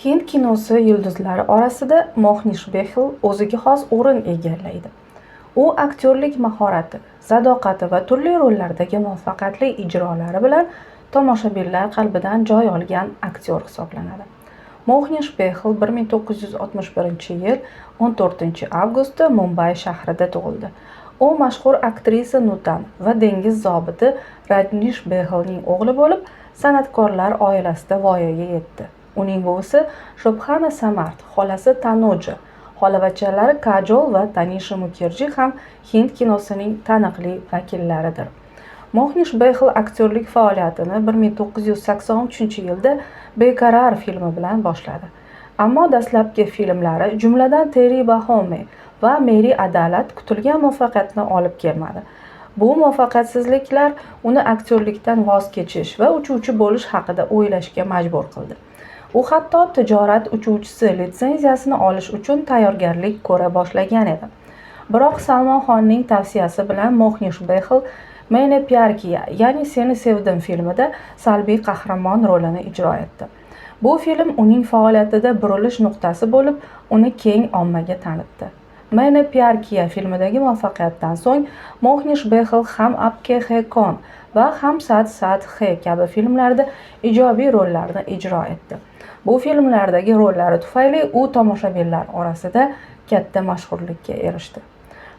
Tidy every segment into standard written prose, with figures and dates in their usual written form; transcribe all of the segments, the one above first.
Hind kinosi yulduzlari orasida Mohnish Behel o'ziga xos o'rin egallaydi. U aktyorlik mahorati, sadoqati va turli rollardagi muvaffaqiyatli ijrolari bilan tomoshabinlar qalbidan joy olgan aktyor hisoblanadi. Mohnish Behel 1961-yil 14-avgustda Mumbay shahrida tug'ildi. U mashhur aktrisa Nutan va dengiz zobiti Rajnish Behelning o'g'li bo'lib, san'atkorlar oilasida voyaga yetdi. Uning buvisi Shobhana Samart, xolasi Tanuja, xolavachchalari Kajol va Tanisha Mukherjee ham Hind kinosining taniqli vakillaridir. Mohnish Behel aktyorlik faoliyatini 1983-yilda Beqaror filmi bilan boshladi. Ammo dastlabki filmlari, jumladan Teri Bahome va Meri Adalat kutilgan muvaffaqiyatni olib kelmadi. Bu muvaffaqiyatsizliklar uni aktyorlikdan voz kechish va uchuvchi bo'lish haqida o'ylashga majbur qildi. U hatto tijorat uchuvchisi litsenziyasini olish uchun tayyorgarlik ko'ra boshlagan edi. Biroq Salmon Xonning tavsiyasi bilan Mohnish Behel Maine Pyar Kiya, ya'ni Seni sevdim filmida salbiy qahramon rolini ijro etdi. Bu film uning faoliyatida burilish nuqtasi bo'lib, uni keng ommaga tanitdi. Maine Pyar Kiya filmidagi muvaffaqiyatdan so'ng Mohnish Behel ham Apke Hai Kaun va ham Sat Sat Hai kabi filmlarda ijobiy rollarni ijro etdi. Bu filmlardagi rollari tufayli u tomoshabinlar orasida katta mashhurlikka erishdi.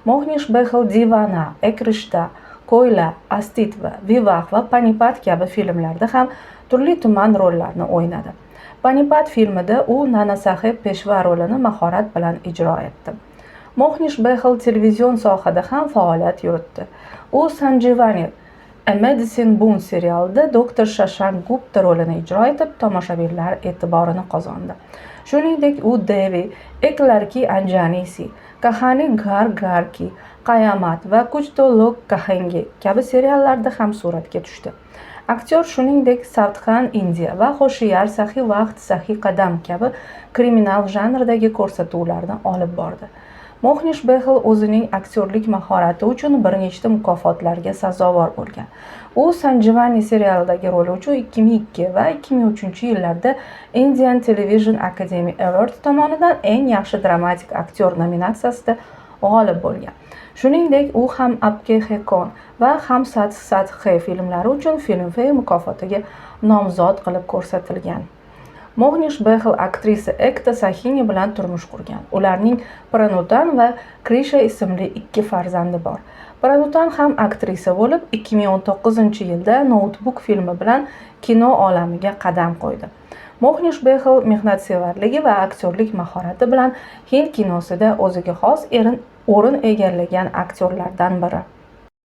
Mohnish Behel Divana, Ek Rishta, Koyla, Astitva, Vivah va Panipat kabi filmlarda ham turli-tuman rollarni o'ynadi. Panipat filmida u Nana Saheb Peshva rolini mahorat bilan ijro etdi. Mohnish Behel televizion sohada ham faoliyat yuritdi. U Sanjivani, A Medicine Boon serialida Dr. Shashank Gupta rolini ijro etib, tomoshabinlar e'tiborini qozondi. Shuningdek, u Devi, Ek Larki Anjanisi, Kahani Ghar Ghar Ki, Qayamat va Kuch To Log Kahenge kabi seriallarda ham suratga tushdi. Aktyor shuningdek Savdhan India va Xoshiyar Sahi Vaqt Sahi Qadam kabi kriminal janrdagi ko'rsatuvlarni olib bordi. Mohnish Behel o'zining aktyorlik mahorati uchun bir nechta mukofotlarga sazovor bo'lgan. U Sanjivani serialidagi roli uchun 2002 va 2003-yillarda Indian Television Academy Award tomonidan eng yaxshi dramatik aktyor nominatsiyasida g'olib bo'lgan. Shuningdek, u ham Apke Hai Kaun va ham Sat Sat Hai filmlari uchun Filmfare mukofotiga nomzod qilib ko'rsatilgan. Mohnish Behel aktrisa Ekta Sahini bilan turmush qurgan. Ularning Pranutan va Krisha ismli 2 farzandi bor. Pranutan ham aktrisa bo'lib, 2019-yilda Notebook filmi bilan kino olamiga qadam qo'ydi. Mohnish Behel mehnatsevarligi va aktyorlik mahorati bilan Hind kinosida o'ziga xos o'rin egallagan aktyorlardan biri.